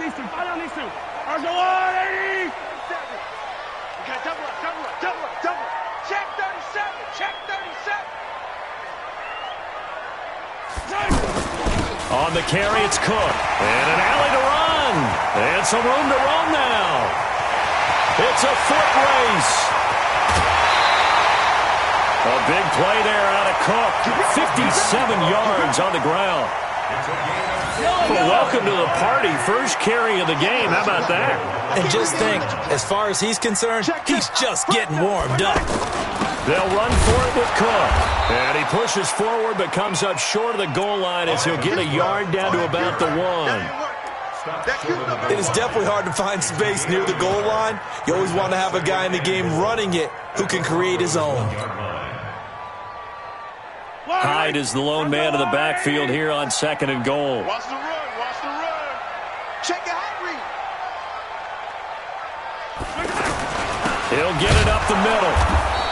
down these two. How's the one, 80? Okay, double up. Check 37. On the carry, it's Cook. And an alley to run. And some room to roam now. It's a foot race. A big play there out of Cook. 57 yards on the ground. Well, welcome to the party. First carry of the game. How about that? And just think, as far as he's concerned, he's just getting warmed up. They'll run for it with Cook. And he pushes forward but comes up short of the goal line as he'll get a yard down to about the 1. It is definitely hard to find space near the goal line. You always want to have a guy in the game running it who can create his own. Hyde is the lone man in the backfield here on 2nd and goal. Watch the run. Check the hot read. He'll get it up the middle.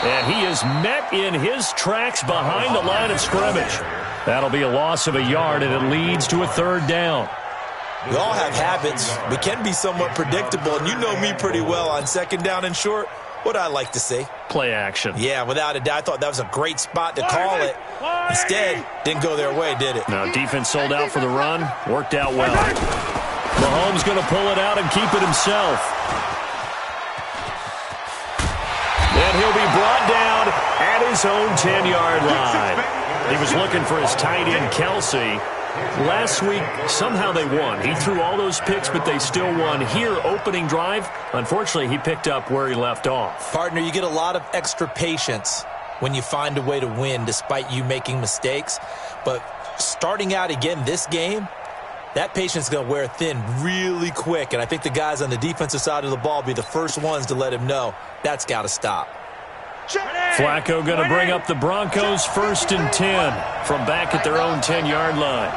And he is met in his tracks behind the line of scrimmage. That'll be a loss of a yard, and it leads to a 3rd down. We all have habits. We can be somewhat predictable, and you know me pretty well on 2nd down and short. What I like to say? Play action. Yeah, without a doubt. I thought that was a great spot to call it. Instead, didn't go their way, did it? Now, defense sold out for the run. Worked out well. Mahomes going to pull it out and keep it himself. And he'll be brought down at his own 10-yard line. He was looking for his tight end, Kelsey. Last week, somehow they won. He threw all those picks, but they still won. Here, opening drive, unfortunately, he picked up where he left off. Partner, you get a lot of extra patience when you find a way to win despite you making mistakes. But starting out again this game, that patience is going to wear thin really quick. And I think the guys on the defensive side of the ball will be the first ones to let him know that's got to stop. Flacco going to bring up the Broncos 1st and 10 from back at their own 10-yard line.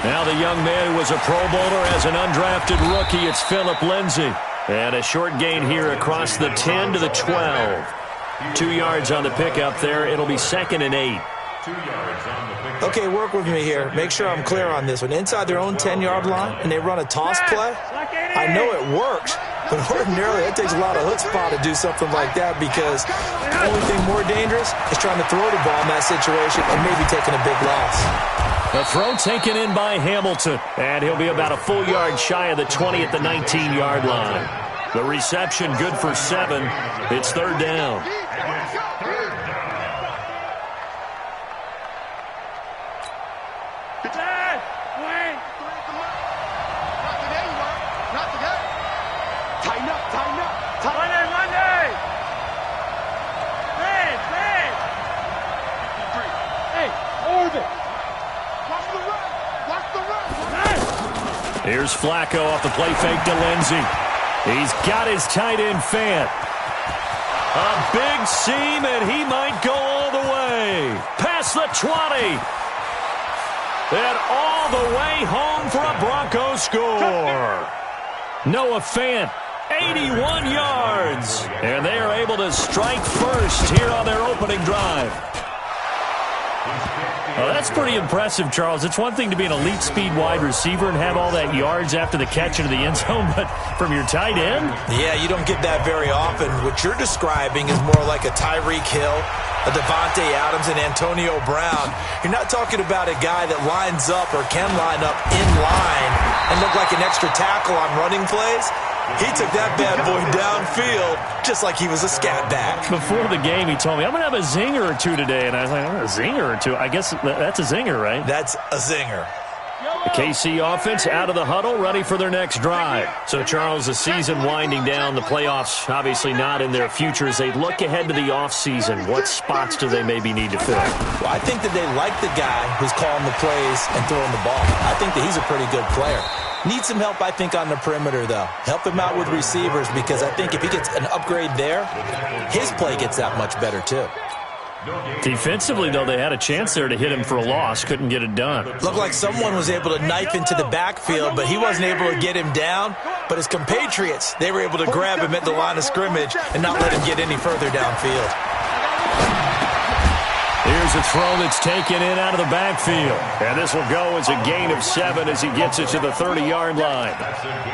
Now the young man who was a Pro Bowler as an undrafted rookie, it's Phillip Lindsay. And a short gain here across the 10 to the 12. 2 yards on the pickup there. It'll be 2nd and 8. Okay, work with me here. Make sure I'm clear on this one. Inside their own 10-yard line, and they run a toss play. I know it works, but ordinarily it takes a lot of chutzpah to do something like that because the only thing more dangerous is trying to throw the ball in that situation and maybe taking a big loss. The throw taken in by Hamilton, and he'll be about a full yard shy of the 20 at the 19-yard line. The reception good for 7. It's 3rd down. Here's Flacco off the play fake to Lindsay. He's got his tight end Fant. A big seam, and he might go all the way. Past the 20. And all the way home for a Broncos score. Noah Fant, 81 yards. And they are able to strike first here on their opening drive. Well, that's pretty impressive, Charles. It's one thing to be an elite speed wide receiver and have all that yards after the catch into the end zone, but from your tight end? Yeah, you don't get that very often. What you're describing is more like a Tyreek Hill, a Devontae Adams, and Antonio Brown. You're not talking about a guy that lines up or can line up in line and look like an extra tackle on running plays. He took that bad boy downfield just like he was a scat back. Before the game, he told me, I'm going to have a zinger or two today. And I was like, a zinger or two? I guess that's a zinger, right? That's a zinger. The KC offense out of the huddle, ready for their next drive. So, Charles, the season winding down, the playoffs obviously not in their future. As they look ahead to the offseason, what spots do they maybe need to fill? Well, I think that they like the guy who's calling the plays and throwing the ball. I think that he's a pretty good player. Needs some help, I think, on the perimeter, though. Help him out with receivers because I think if he gets an upgrade there, his play gets that much better, too. Defensively, though, they had a chance there to hit him for a loss. Couldn't get it done. Looked like someone was able to knife into the backfield, but he wasn't able to get him down. But his compatriots, they were able to grab him at the line of scrimmage and not let him get any further downfield. Here's a throw that's taken in out of the backfield. And this will go as a gain of 7 as he gets it to the 30-yard line.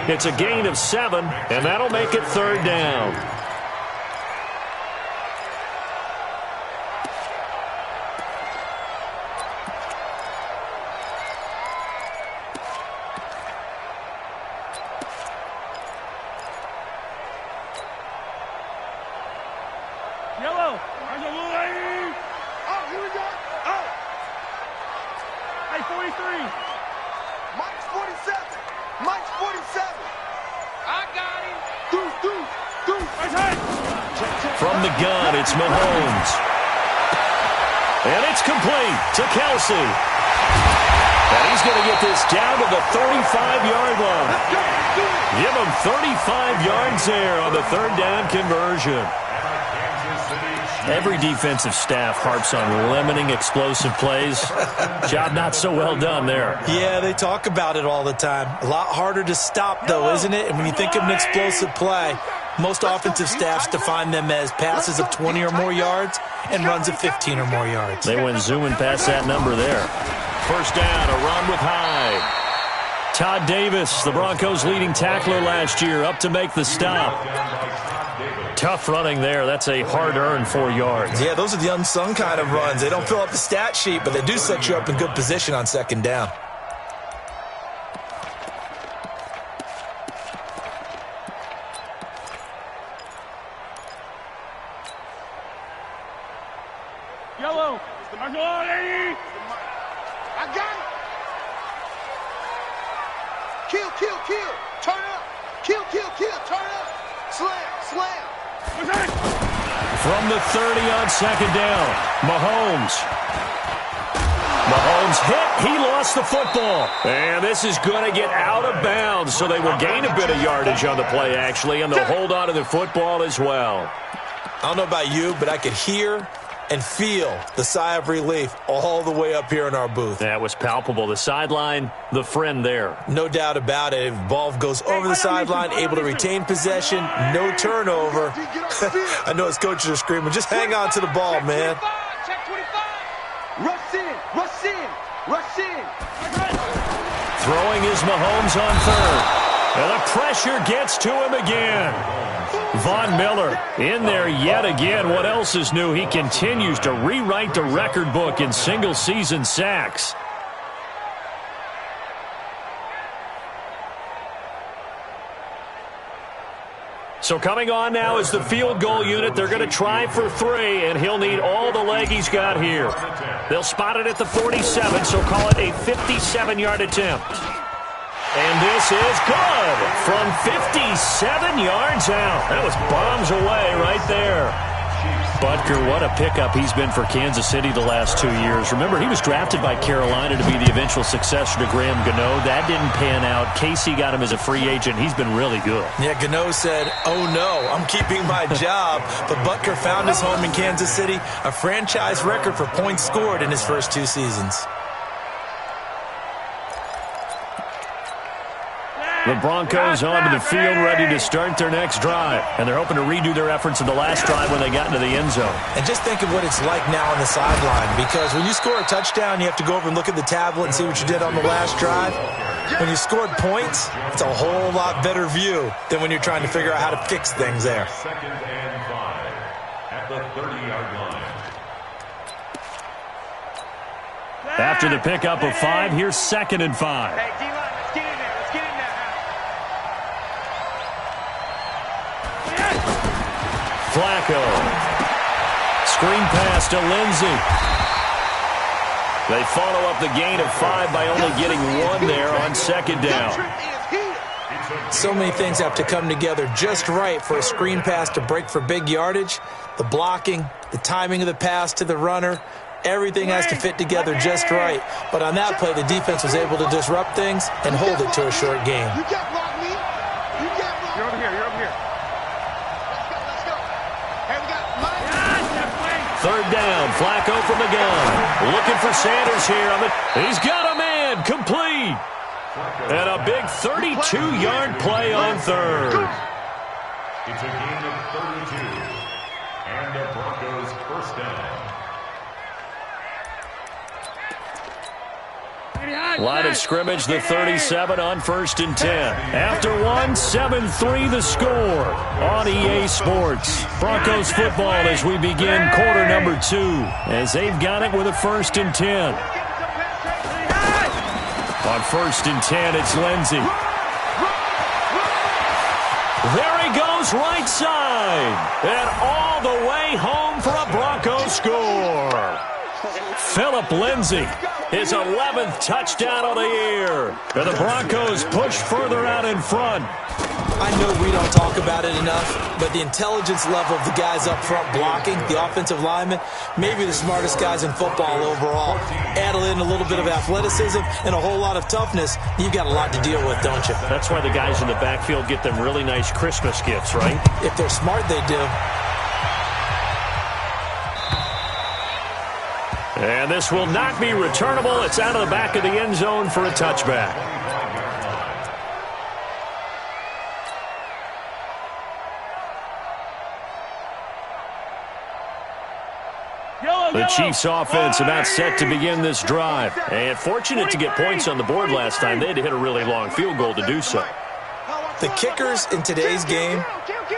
It's a gain of 7, and that'll make it third down. Yellow. There's a lane. Oh, here we go. Oh, Hey, 43. Mike's 47. Mike's 47. I got him. Deuce. Right hand. From the gun, it's Mahomes. And it's complete to Kelsey. And he's going to get this down to the 35-yard line. Give him 35 yards there on the third down conversion. Every defensive staff harps on limiting explosive plays. Job not so well done there. Yeah, they talk about it all the time. A lot harder to stop, though, isn't it? And when you think of an explosive play, most offensive staffs define them as passes of 20 or more yards and runs of 15 or more yards. They went zooming past that number there. First down, a run with Hyde. Todd Davis, the Broncos' leading tackler last year, up to make the stop. Tough running there. That's a hard-earned 4 yards. Yeah, those are the unsung kind of runs. They don't fill up the stat sheet, but they do set you up in good position on second down. Yellow. There's a lane. I got it. Kill. Turn up. Kill. Turn up. Slam. From the 30 on second down, Mahomes hit. He lost the football. And this is going to get out of bounds, so they will gain a bit of yardage on the play, actually, and they'll hold on to the football as well. I don't know about you, but I could hear and feel the sigh of relief all the way up here in our booth. That was palpable. The sideline, the friend there. No doubt about it. If ball goes over the sideline, able to retain possession, no turnover. I know his coaches are screaming, just hang on to the ball, man. Check 25. Rush in. Throwing is Mahomes on third. And the pressure gets to him again. Von Miller in there yet again. What else is new? He continues to rewrite the record book in single-season sacks. So coming on now is the field goal unit. They're going to try for 3, and he'll need all the leg he's got here. They'll spot it at the 47, so call it a 57-yard attempt. And this is good from 57 yards out. That was bombs away right there. Butker, what a pickup he's been for Kansas City the last 2 years. Remember, he was drafted by Carolina to be the eventual successor to Graham Gano. That didn't pan out. Casey got him as a free agent. He's been really good. Yeah, Gano said, oh no, I'm keeping my job. But Butker found his home in Kansas City, a franchise record for points scored in his first 2 seasons. The Broncos onto the field ready to start their next drive. And they're hoping to redo their efforts in the last drive when they got into the end zone. And just think of what it's like now on the sideline. Because when you score a touchdown, you have to go over and look at the tablet and see what you did on the last drive. When you scored points, it's a whole lot better view than when you're trying to figure out how to fix things there. Second and 5 at the 30-yard line. After the pickup of 5, here's second and 5. Hey, D-line, let's get in there. Flacco. Screen pass to Lindsey. They follow up the gain of 5 by only getting 1 there on second down. So many things have to come together just right for a screen pass to break for big yardage. The blocking, the timing of the pass to the runner, everything has to fit together just right. But on that play, the defense was able to disrupt things and hold it to a short game. You can't block me. You're over here. Let's go. Hey, we got Mike. Third down, Flacco from the gun. Looking for Sanders here. He's got a man, complete. And a big 32-yard play on third. It's a gain of 32. And the Broncos first down. Line of scrimmage, the 37 on 1st and 10. After one, 7-3 the score on EA Sports. Broncos football as we begin quarter number 2, as they've got it with a 1st and 10. On 1st and 10, it's Lindsey. There he goes, right side. And all the way home for a Broncos score. Phillip Lindsay, his 11th touchdown of the year. And the Broncos push further out in front. I know we don't talk about it enough, but the intelligence level of the guys up front blocking, the offensive linemen, maybe the smartest guys in football overall. Add in a little bit of athleticism and a whole lot of toughness, you've got a lot to deal with, don't you? That's why the guys in the backfield get them really nice Christmas gifts, right? If they're smart, they do. And this will not be returnable. It's out of the back of the end zone for a touchback. The Chiefs offense about set to begin this drive. And fortunate to get points on the board last time. They had to hit a really long field goal to do so. The kickers in today's game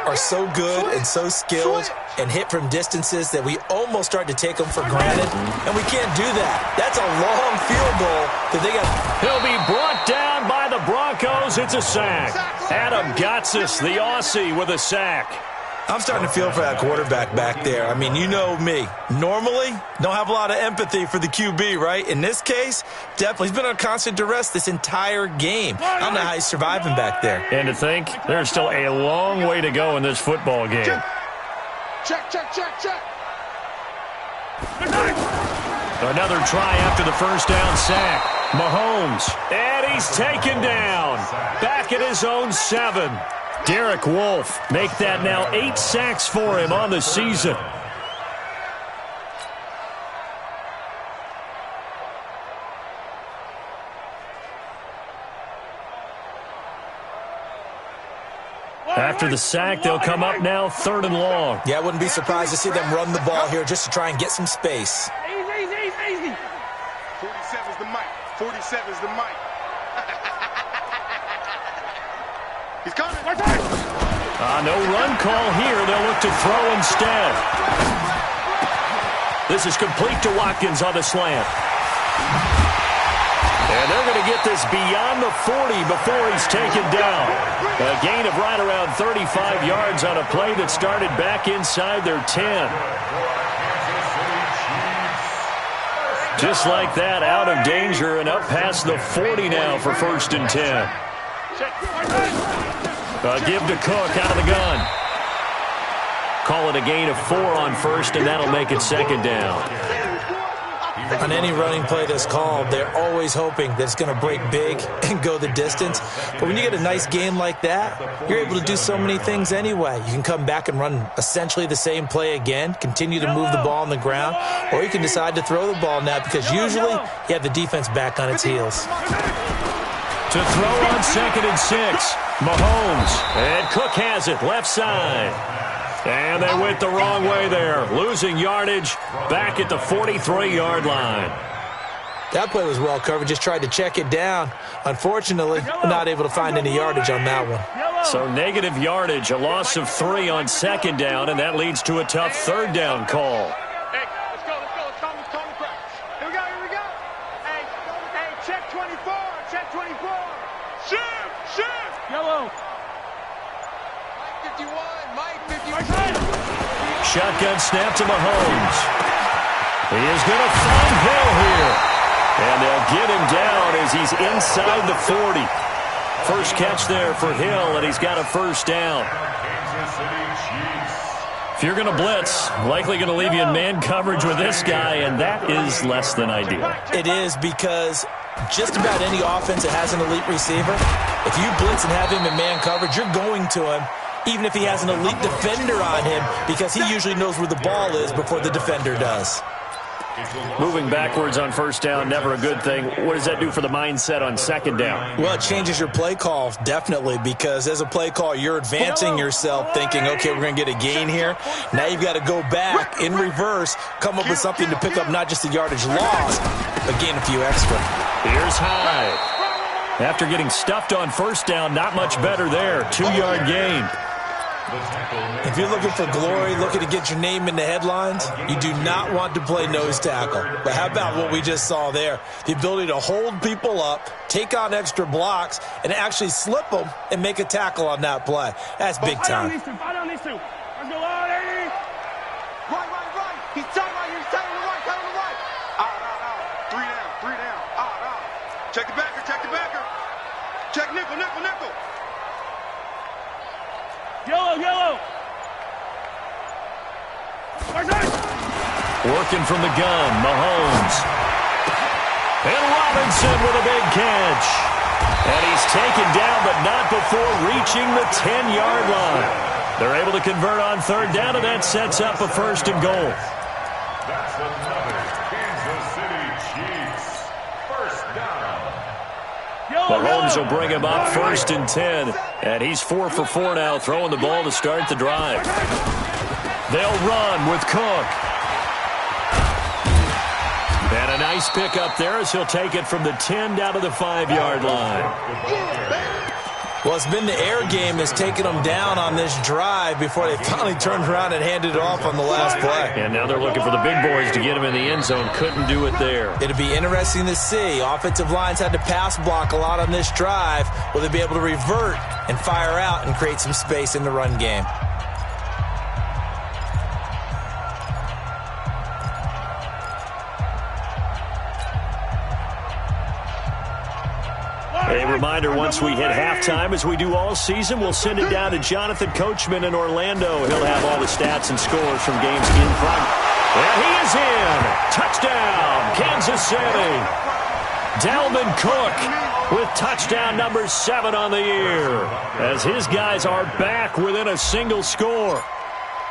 are so good and so skilled and hit from distances that we almost start to take them for granted. And we can't do that. That's a long field goal that they got. He'll be brought down by the Broncos. It's a sack. Adam Gotsis, the Aussie, with a sack. I'm starting to feel for that quarterback back there. I mean, you know me. Normally, don't have a lot of empathy for the QB, right? In this case, definitely. He's been on constant duress this entire game. I don't know how he's surviving back there. And to think, there's still a long way to go in this football game. Check. Another try after the first down sack. Mahomes. And he's taken down. Back at his own 7. Derek Wolfe, make that now 8 sacks for him on the season. After the sack, they'll come up now 3rd and long. Yeah, I wouldn't be surprised to see them run the ball here just to try and get some space. Easy. 47's the mic. 47's the mic. He's coming. No run call here. They'll look to throw instead. This is complete to Watkins on the slant. And they're going to get this beyond the 40 before he's taken down. A gain of right around 35 yards on a play that started back inside their 10. Just like that, out of danger and up past the 40 now for 1st and 10. Give to Cook out of the gun. Call it a gain of 4 on 1st, and that'll make it 2nd down. On any running play that's called, they're always hoping that it's going to break big and go the distance. But when you get a nice game like that, you're able to do so many things anyway. You can come back and run essentially the same play again, continue to move the ball on the ground, or you can decide to throw the ball now because usually you have the defense back on its heels. To throw on 2nd and 6, Mahomes. And Cook has it, left side. And they went the wrong way there, losing yardage back at the 43-yard line. That play was well covered, just tried to check it down. Unfortunately, not able to find any yardage on that one. So negative yardage, a loss of 3 on 2nd down, and that leads to a tough 3rd down call. Hey, let's go. Let's calm the crowd. Here we go. Hey, check 24. Check 24. Shift. Yellow. Mike 51. Shotgun snap to Mahomes. He is going to find Hill here. And they'll get him down as he's inside the 40. First catch there for Hill, and he's got a 1st down. If you're going to blitz, likely going to leave you in man coverage with this guy, and that is less than ideal. It is because just about any offense that has an elite receiver, if you blitz and have him in man coverage, you're going to him, even if he has an elite defender on him, because he usually knows where the ball is before the defender does. Moving backwards on 1st down, never a good thing. What does that do for the mindset on 2nd down? Well, it changes your play call, definitely, because as a play call, you're advancing yourself thinking, okay, we're going to get a gain here. Now you've got to go back in reverse, come up with something to pick up not just the yardage lost, but gain a few extra. Here's Hyde. After getting stuffed on first down, not much better there. 2-yard gain. If you're looking for glory, looking to get your name in the headlines, you do not want to play nose tackle. But how about what we just saw there? The ability to hold people up, take on extra blocks, and actually slip them and make a tackle on that play. That's big time. Fight on these two. Let's go on, 80. Right. He's tight right here. He's tight on the right. Tight on the right. Out. 3 down. Out. Check the backer. Check nickel. Yellow. Working from the gun, Mahomes. And Robinson with a big catch. And he's taken down, but not before reaching the 10-yard line. They're able to convert on third down, and that sets up a 1st and goal. That's another Kansas City Chiefs. First down. Mahomes will bring him up 1st and 10. And he's 4 for 4 now, throwing the ball to start the drive. They'll run with Cook. And a nice pick up there as he'll take it from the 10 down to the 5-yard line. Well, it's been the air game that's taken them down on this drive before they finally turned around and handed it off on the last play. And now they're looking for the big boys to get him in the end zone. Couldn't do it there. It'll be interesting to see. Offensive lines had to pass block a lot on this drive. Will they be able to revert and fire out and create some space in the run game? A reminder, once we hit halftime, as we do all season, we'll send it down to Jonathan Coachman in Orlando. He'll have all the stats and scores from games in front. And he is in. Touchdown, Kansas City. Dalvin Cook with touchdown number 7 on the year, as his guys are back within a single score.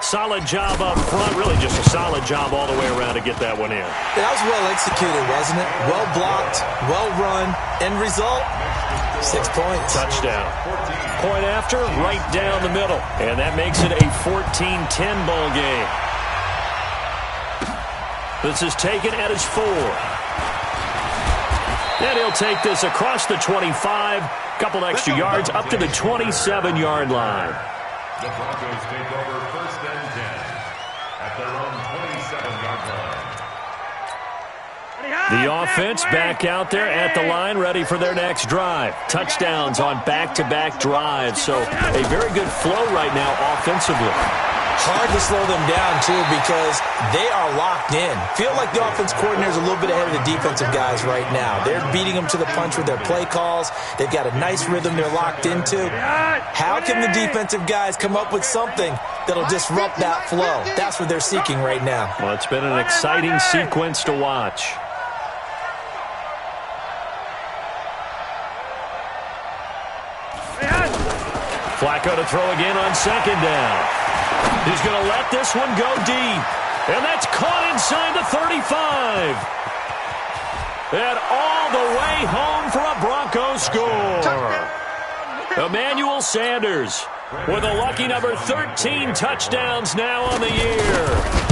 Solid job up front, really just a solid job all the way around to get that one in. That was well executed, wasn't it? Well blocked, well run. End result, 6 points. Touchdown. Point after, right down the middle. And that makes it a 14-10 ball game. This is taken at his 4. And he'll take this across the 25. Couple extra yards up to the 27-yard line. The Broncos take over 1st and 10 at their own 27-yard line. The offense back out there at the line, ready for their next drive. Touchdowns on back-to-back drives, so a very good flow right now offensively. Hard to slow them down, too, because they are locked in. Feel like the offense coordinator is a little bit ahead of the defensive guys right now. They're beating them to the punch with their play calls. They've got a nice rhythm they're locked into. How can the defensive guys come up with something that'll disrupt that flow? That's what they're seeking right now. Well, it's been an exciting sequence to watch. Flacco to throw again on 2nd down. He's going to let this one go deep. And that's caught inside the 35. And all the way home for a Broncos score. Emmanuel Sanders with a lucky number 13 touchdowns now on the year.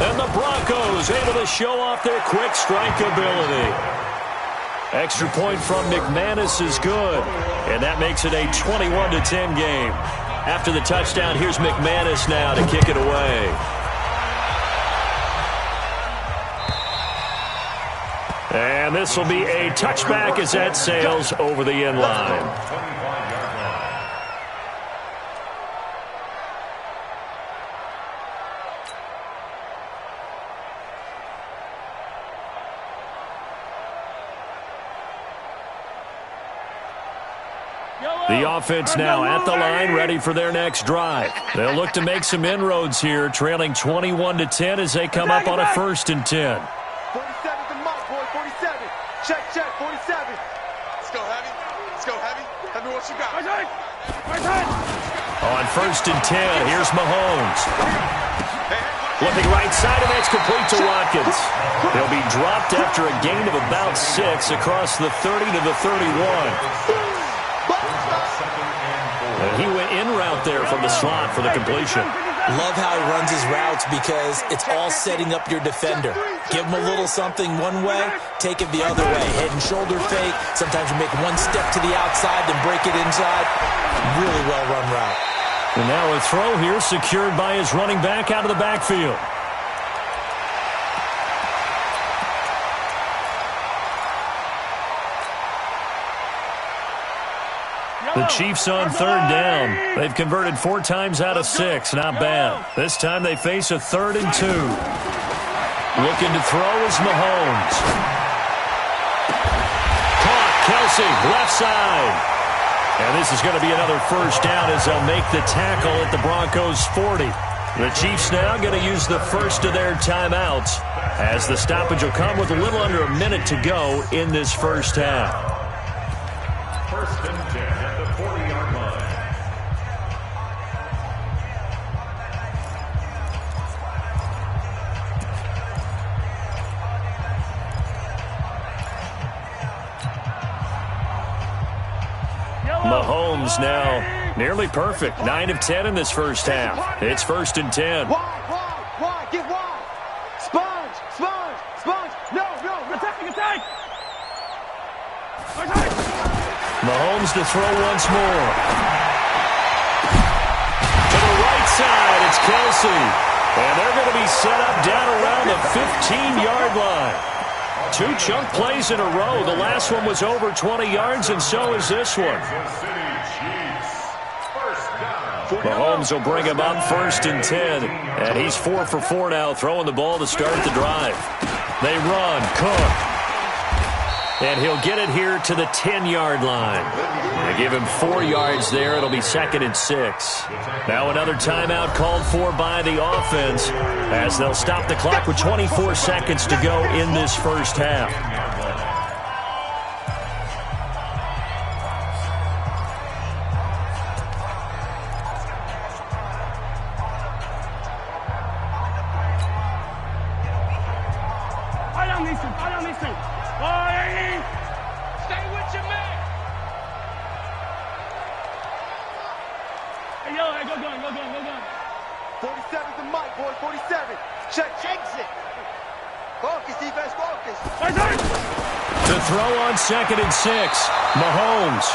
And the Broncos able to show off their quick strike ability. Extra point from McManus is good. And that makes it a 21-10 game. After the touchdown, here's McManus now to kick it away. And this will be a touchback as that sails over the end line. The offense now at the line, ready for their next drive. They'll look to make some inroads here, trailing 21-10 as they come up on a 1st and 10. 47's the mark, boy. 47. Check, 47. Let's go heavy. Tell me what you got. On 1st and 10, here's Mahomes. Looking right side, and that's complete to Watkins. He'll be dropped after a gain of about 6 across the 30 to the 31. And he went in route there from the slot for the completion. Love how he runs his routes because it's all setting up your defender. Give him a little something one way, take it the other way. Head and shoulder fake. Sometimes you make one step to the outside, then break it inside. Really well-run route. And now a throw here secured by his running back out of the backfield. The Chiefs on third down. They've converted 4 times out of 6. Not bad. This time they face a 3rd and 2. Looking to throw is Mahomes. Caught. Kelsey, left side. And this is going to be another first down as they'll make the tackle at the Broncos' 40. The Chiefs now going to use the first of their timeouts as the stoppage will come with a little under a minute to go in this first half. First and 10 at the 40-yard line. Mahomes now nearly perfect. 9 of 10 in this first half. It's 1st and 10. Wide, get wide. Sponge. No. Attack. Mahomes to throw once more. To the right side, it's Kelsey. And they're going to be set up down around the 15-yard line. 2 chunk plays in a row. The last one was over 20 yards, and so is this one. Mahomes will bring him up 1st and 10. And he's 4 for 4 now, throwing the ball to start the drive. They run. Cook. And he'll get it here to the 10-yard line. They give him 4 yards there. It'll be 2nd and 6. Now another timeout called for by the offense as they'll stop the clock with 24 seconds to go in this first half. I don't need to. Stay with your man. Hey, go gun. 47's the mic, boy. 47. Check it. Focus, defense, focus. To throw on 2nd and 6, Mahomes.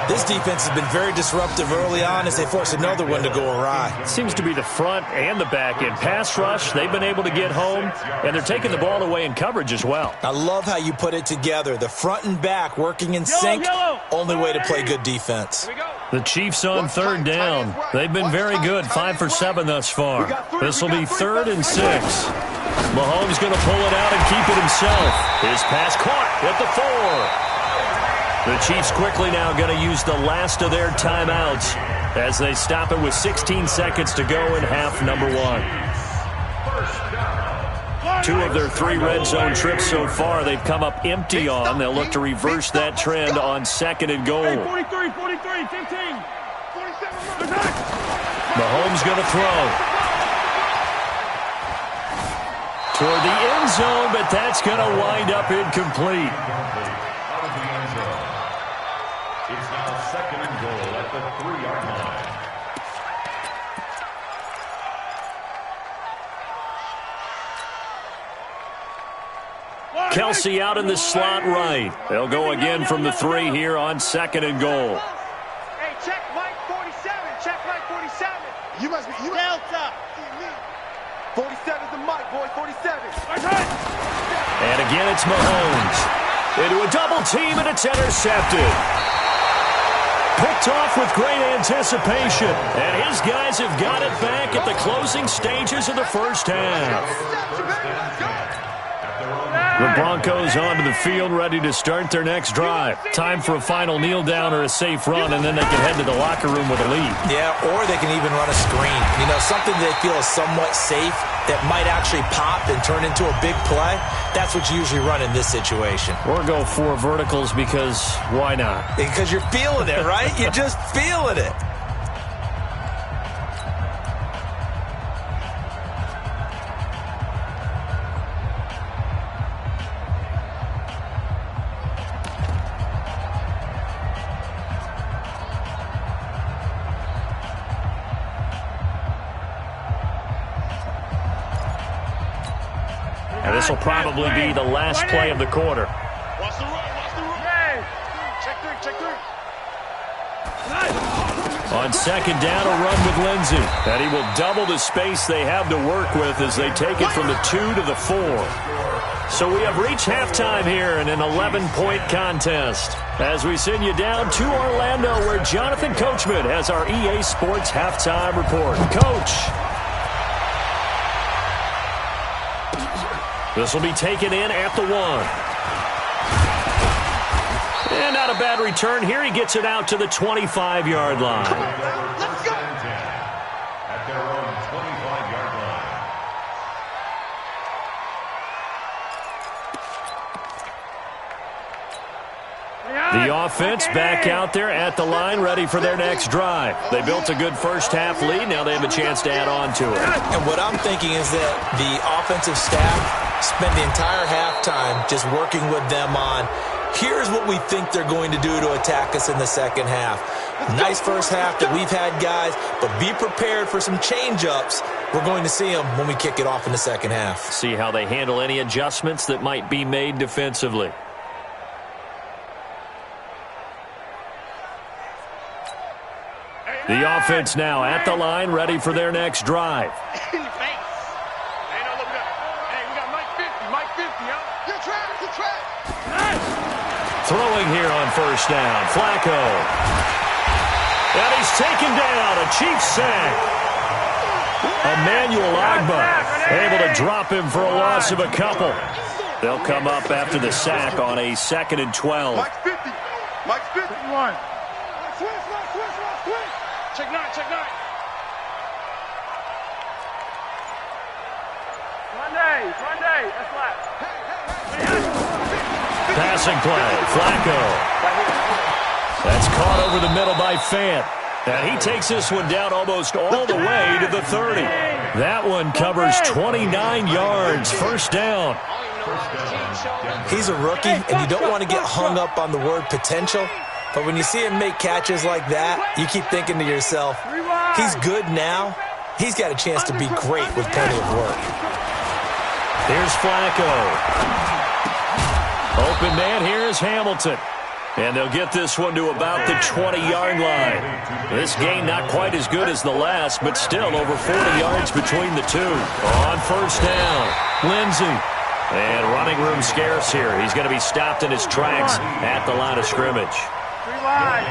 This defense has been very disruptive early on as they force another one to go awry. Seems to be the front and the back end. Pass rush, they've been able to get home, and they're taking the ball away in coverage as well. I love how you put it together. The front and back working in sync. Only way to play good defense. The Chiefs on 3rd down. They've been very good, 5 for 7 thus far. This will be 3rd and 6. Mahomes going to pull it out and keep it himself. His pass caught at the 4. The Chiefs quickly now going to use the last of their timeouts as they stop it with 16 seconds to go in half number 1. 2 of their 3 red zone trips so far they've come up empty on. They'll look to reverse that trend on 2nd and goal. 43, 15. Mahomes going to throw. Toward the end zone, but that's going to wind up incomplete. It's now 2nd and goal at the 3-yard line. Kelsey out in the slot right. They'll go again from the 3 here on 2nd and goal. Hey, check Mike 47. Check Mike 47. You must be Delta. 47's the mic, boy. 47. And again, it's Mahomes. Into a double team, and it's intercepted. Picked off with great anticipation. And his guys have got it back at the closing stages of the first half. The Broncos onto the field, ready to start their next drive. Time for a final kneel down or a safe run, and then they can head to the locker room with a lead. Yeah, or they can even run a screen. You know, something they feel is somewhat safe that might actually pop and turn into a big play. That's what you usually run in this situation. Or go 4 verticals because why not? Because you're feeling it, right? You're just feeling it. This will probably be the last play of the quarter. Watch the run, watch the run. Hey. Check three. On second down, a run with Lindsey. And he will double the space they have to work with as they take it from the 2 to the 4. So we have reached halftime here in an 11-point contest. As we send you down to Orlando, where Jonathan Coachman has our EA Sports halftime report. Coach. This will be taken in at the 1. And not a bad return here. He gets it out to the 25-yard line. Let's go. At their own 25-yard line. The offense back out there at the line, ready for their next drive. They built a good first-half lead. Now they have a chance to add on to it. And what I'm thinking is that the offensive staff spent the entire halftime just working with them on, here's what we think they're going to do to attack us in the second half. Nice first half that we've had, guys, but be prepared for some change-ups. We're going to see them when we kick it off in the second half. See how they handle any adjustments that might be made defensively. The offense now at the line, ready for their next drive. In your face. Hey, no, look at that. Hey, we got Mike 50, yo. Good track. Throwing here on first down, Flacco. And he's taken down, a Chiefs sack. Emmanuel Agba able to drop him for a loss of a couple. They'll come up after the sack on a 2nd and 12. Mike's 50. Mike's 51. Switch. Check nine. Monday. That's flat. Passing play, Flacco. That's caught over the middle by Fant. And he takes this one down almost all the way to the 30. That one covers 29 yards, first down. He's a rookie, and you don't want to get hung up on the word potential. But when you see him make catches like that, you keep thinking to yourself, he's good now. He's got a chance to be great with plenty of work. Here's Flacco. Open man here is Hamilton. And they'll get this one to about the 20-yard line. This game not quite as good as the last, but still over 40 yards between the two. On first down, Lindsey. And running room scarce here. He's going to be stopped in his tracks at the line of scrimmage. Three wide.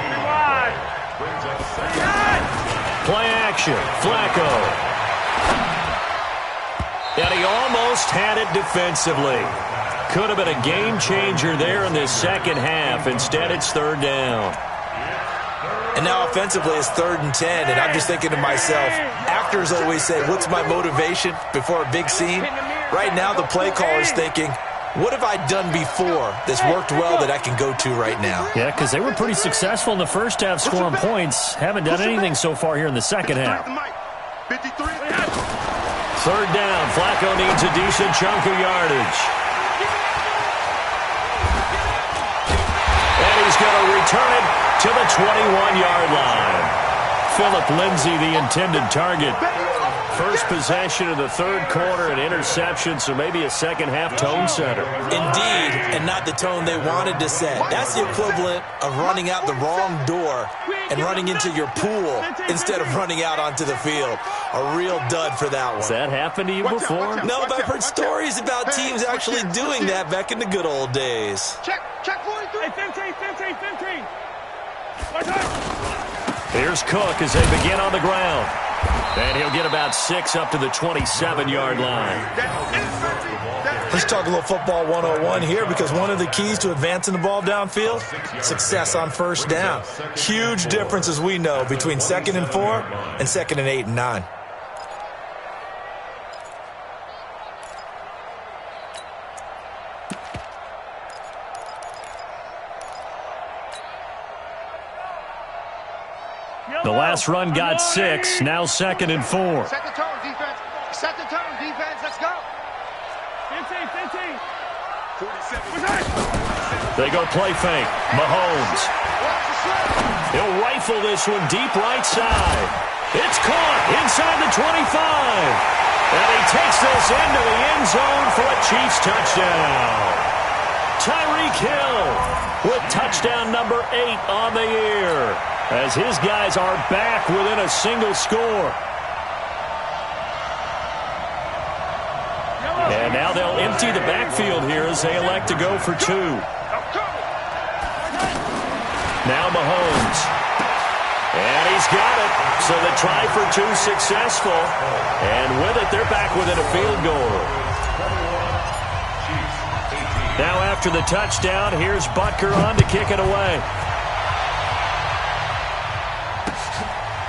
Play action, Flacco. And he almost had it defensively. Could have been a game changer there in this second half. Instead, it's third down. And now offensively, it's 3rd and 10. And I'm just thinking to myself, actors always say, what's my motivation before a big scene? Right now, the play caller's thinking, what have I done before that's worked well that I can go to right now? Yeah, because they were pretty successful in the first half scoring points. Haven't done anything so far here in the second half. 53. Third down. Flacco needs a decent chunk of yardage. And he's going to return it to the 21-yard line. Phillip Lindsay, the intended target. First possession of the third quarter, an interception, so maybe a second-half tone setter. Indeed, and not the tone they wanted to set. That's the equivalent of running out the wrong door and running into your pool instead of running out onto the field. A real dud for that one. Has that happened to you before? No, but I've heard stories about teams actually doing that back in the good old days. Check 43. Hey, 15. Here's Cook as they begin on the ground. And he'll get about 6 up to the 27-yard line. Let's talk a little football 101 here, because one of the keys to advancing the ball downfield, success on first down. Huge difference, as we know, between 2nd and 4 and 2nd and 8 and 9. The last run got 6, now 2nd and 4. Set the tone, defense. Set the tone, defense. Let's go. 15. 47. They go play fake. Mahomes. He'll rifle this one deep right side. It's caught inside the 25. And he takes this into the end zone for a Chiefs touchdown. Tyreek Hill with touchdown number 8 on the year, as his guys are back within a single score. And now they'll empty the backfield here as they elect to go for 2. Now Mahomes. And he's got it. So the try for 2 successful. And with it, they're back within a field goal. Now after the touchdown, here's Butker on to kick it away.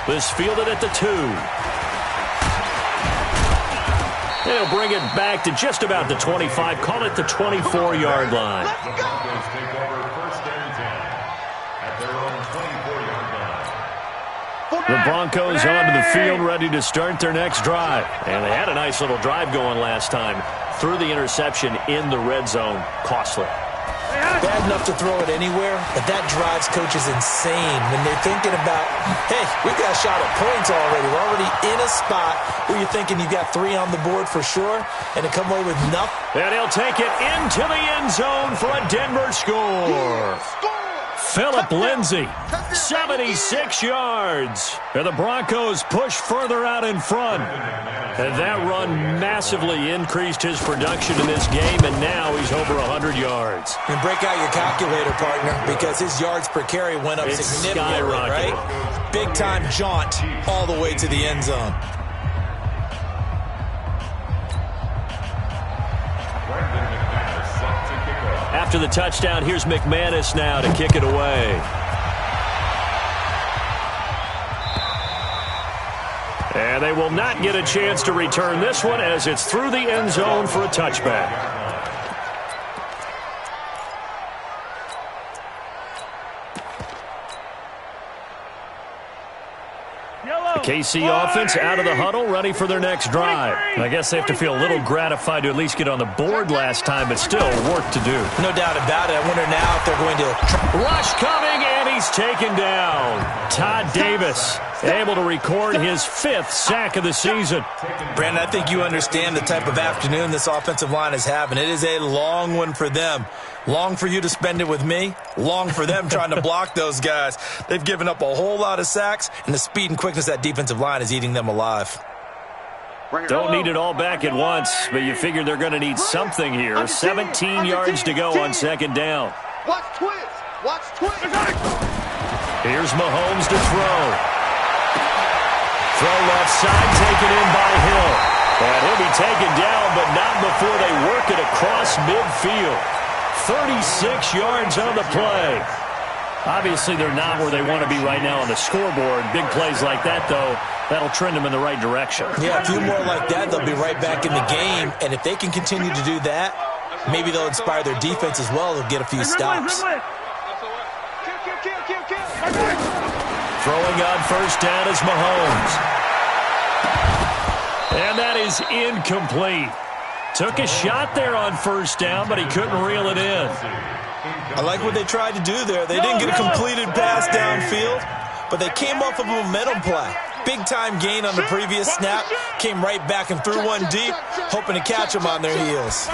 This fielded at the 2. They'll bring it back to just about the 25. Call it the 24-yard line. The Broncos take over first and 10 at their own 24-yard line. The Broncos onto the field, ready to start their next drive. And they had a nice little drive going last time. Threw the interception in the red zone. Costly. Bad enough to throw it anywhere, but that drives coaches insane when they're thinking about, hey, we've got a shot at points already. We're already in a spot where you're thinking you've got 3 on the board for sure, and to come away with nothing. And he'll take it into the end zone for a Denver score. Phillip Lindsay, 76 yards. And the Broncos push further out in front. And that run massively increased his production in this game, and now he's over 100 yards. And break out your calculator, partner, because his yards per carry went up significantly, right? Big-time jaunt all the way to the end zone. After the touchdown, here's McManus now to kick it away. And they will not get a chance to return this one as it's through the end zone for a touchback. KC offense out of the huddle, ready for their next drive. And I guess they have to feel a little gratified to at least get on the board last time, but still work to do. No doubt about it. I wonder now if they're going to... Rush coming, and he's taken down. Todd Davis able to record his 5th sack of the season. Brandon, I think you understand the type of afternoon this offensive line is having. It is a long one for them. Long for you to spend it with me. Long for them trying to block those guys. They've given up a whole lot of sacks, and the speed and quickness of that defensive line is eating them alive. Don't need it all back at once, but you figure they're going to need something here. 17 yards to go on second down. Watch twist. Watch twist. Here's Mahomes to throw. Throw left side, taken in by Hill. And he'll be taken down, but not before they work it across midfield. 36 yards on the play. Obviously, they're not where they want to be right now on the scoreboard. Big plays like that, though, that'll trend them in the right direction. Yeah, a few more like that, they'll be right back in the game. And if they can continue to do that, maybe they'll inspire their defense as well. They'll get a few stops. Throwing on first down is Mahomes. And that is incomplete. Took a shot there on first down, but he couldn't reel it in. I like what they tried to do there. They didn't get a completed pass downfield, but they came off of a momentum play. Big-time gain on the previous snap. Came right back and threw one deep, hoping to catch them on their heels.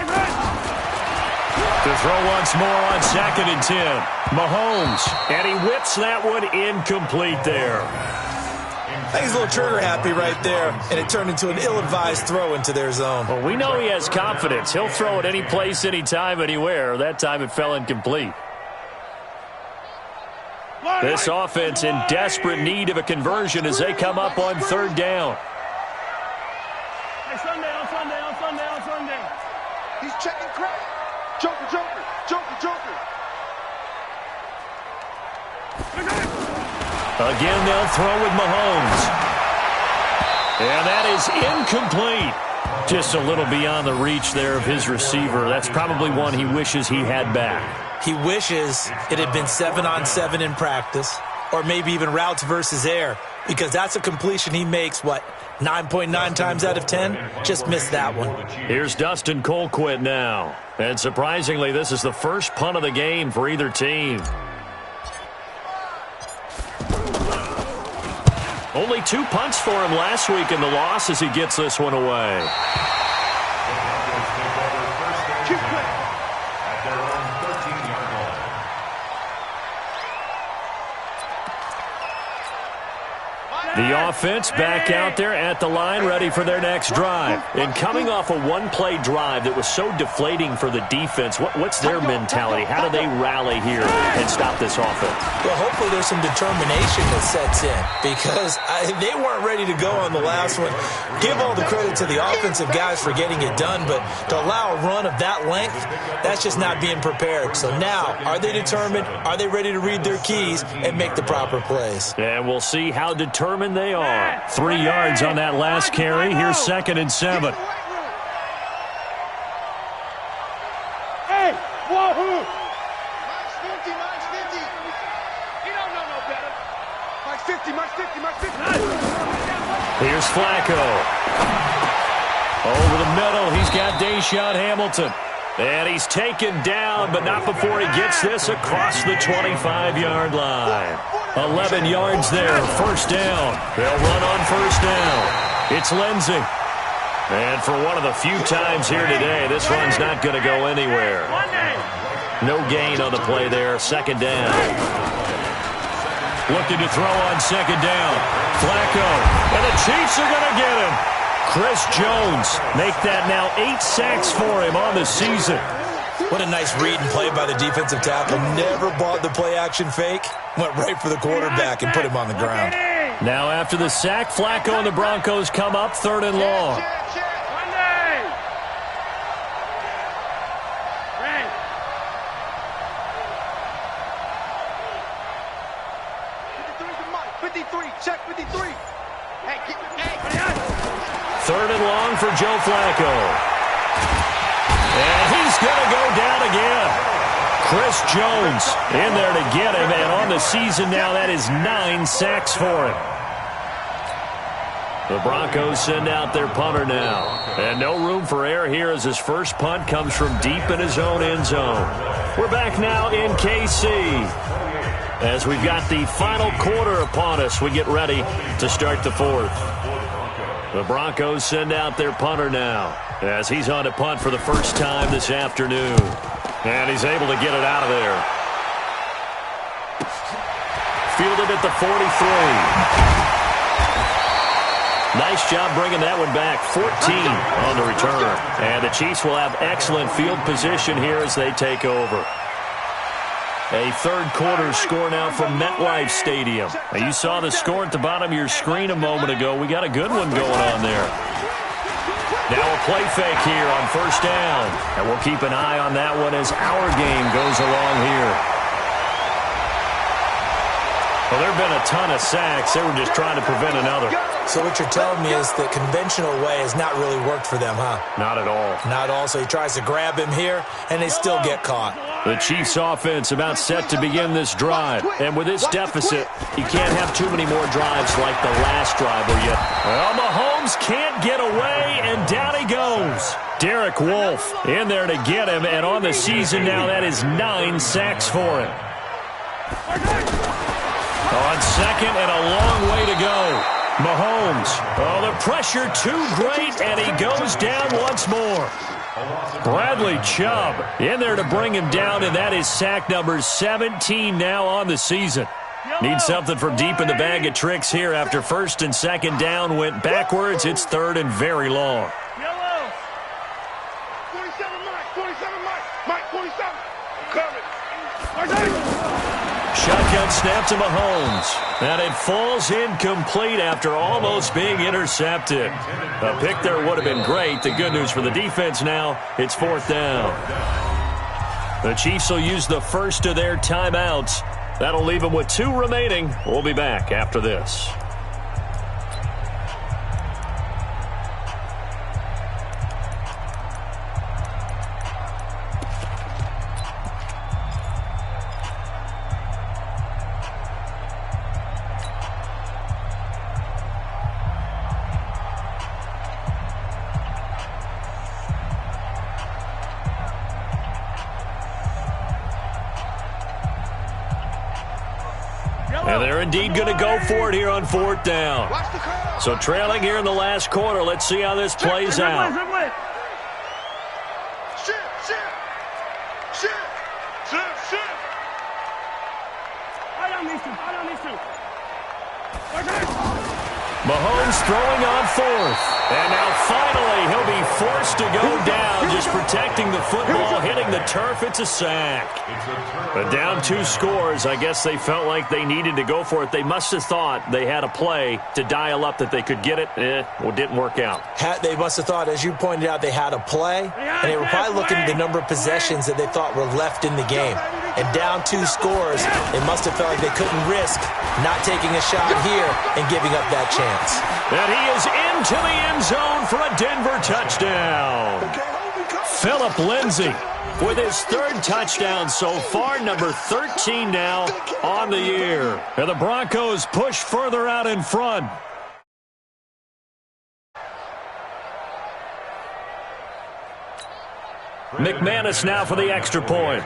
To throw once more on 2nd and 10. Mahomes, and he whips that one incomplete there. I think he's a little trigger happy right there, and it turned into an ill-advised throw into their zone. Well, we know he has confidence. He'll throw it any place, anytime, anywhere. That time it fell incomplete. This offense in desperate need of a conversion as they come up on 3rd down. Hey, Sunday, on Sunday, on Sunday, on Sunday. He's checking crack. Joker, Joker, Joker, Joker. Again, they'll throw with Mahomes. And that is incomplete. Just a little beyond the reach there of his receiver. That's probably one he wishes he had back. He wishes it had been 7-on-7 in practice, or maybe even routes versus air, because that's a completion he makes, 9.9 times out of 10? Just missed that one. Here's Dustin Colquitt now. And surprisingly, this is the first punt of the game for either team. Only 2 punts for him last week in the loss as he gets this one away. Keep playing. At their own 13-yard line. The offense back out there at the line, ready for their next drive. And coming off a one-play drive that was so deflating for the defense, what's their mentality? How do they rally here and stop this offense? Well, hopefully there's some determination that sets in because they weren't ready to go on the last one. Give all the credit to the offensive guys for getting it done, but to allow a run of that length, that's just not being prepared. So now, are they determined? Are they ready to read their keys and make the proper plays? And we'll see how determined they are. 3 yards on that last carry. Here's 2nd and 7. Hey, wahoo! Mine's 50, mine's 50. You don't know no better. Mine's 50, mine's 50, mine's 50. Here's Flacco. Over the middle, he's got Deshaun Hamilton. And he's taken down, but not before he gets this across the 25-yard line. 11 yards there, 1st down. They'll run on 1st down. It's Lindsey. And for one of the few times here today, this run's not going to go anywhere. No gain on the play there, 2nd down. Looking to throw on 2nd down. Flacco, and the Chiefs are going to get him. Chris Jones make that now 8 sacks for him on the season. What a nice read and play by the defensive tackle. Never bought the play-action fake. Went right for the quarterback and put him on the ground. Now after the sack, Flacco and the Broncos come up 3rd and long. Check 53. Hey, keep it. Hey. 3rd and long for Joe Flacco. And he's going to go down again. Chris Jones in there to get him, and on the season now, that is 9 sacks for him. The Broncos send out their punter now. And no room for error here as his first punt comes from deep in his own end zone. We're back now in KC. As we've got the final quarter upon us, we get ready to start the 4th. The Broncos send out their punter now as he's on to punt for the first time this afternoon. And he's able to get it out of there. Fielded at the 43. Nice job bringing that one back. 14 on the return. And the Chiefs will have excellent field position here as they take over. A 3rd quarter score now from MetLife Stadium. Now you saw the score at the bottom of your screen a moment ago. We got a good one going on there. Now a play fake here on 1st down. And we'll keep an eye on that one as our game goes along here. Well, there have been a ton of sacks. They were just trying to prevent another. So what you're telling me is the conventional way has not really worked for them, huh? Not at all. Not at all. So he tries to grab him here, and they still get caught. The Chiefs offense about set to begin this drive. And with this deficit, you can't have too many more drives like the last drive where you... Well, Mahomes can't get away, and down he goes. Derek Wolfe in there to get him, and on the season now, that is 9 sacks for him. On 2nd and a long way to go. Mahomes. Oh, the pressure too great, and he goes down once more. Bradley Chubb in there to bring him down, and that is sack number 17 now on the season. Need something from deep in the bag of tricks here after 1st and 2nd down went backwards. It's 3rd and very long. 47 Mike, 47 Mike, 47. Coming. Shotgun snap to Mahomes. And it falls incomplete after almost being intercepted. A pick there would have been great. The good news for the defense now, it's 4th down. The Chiefs will use the first of their timeouts. That'll leave them with 2 remaining. We'll be back after this. And they're indeed going to go for it here on 4th down. So trailing here in the last quarter. Let's see how this plays out. Mahomes throwing on 4th. And now finally he'll be forced to go down, just protecting the football, hitting the turf. It's a sack. But down 2 scores, I guess they felt like they needed to go for it. They must have thought they had a play to dial up that they could get it. Well, it didn't work out. They must have thought, as you pointed out, they had a play, and they were probably looking at the number of possessions that they thought were left in the game. And down 2 scores, they must have felt like they couldn't risk not taking a shot here and giving up that chance. And he is into the end zone for a Denver touchdown. Phillip Lindsay with his 3rd touchdown so far, number 13 now on the year. And the Broncos push further out in front. McManus now for the extra point.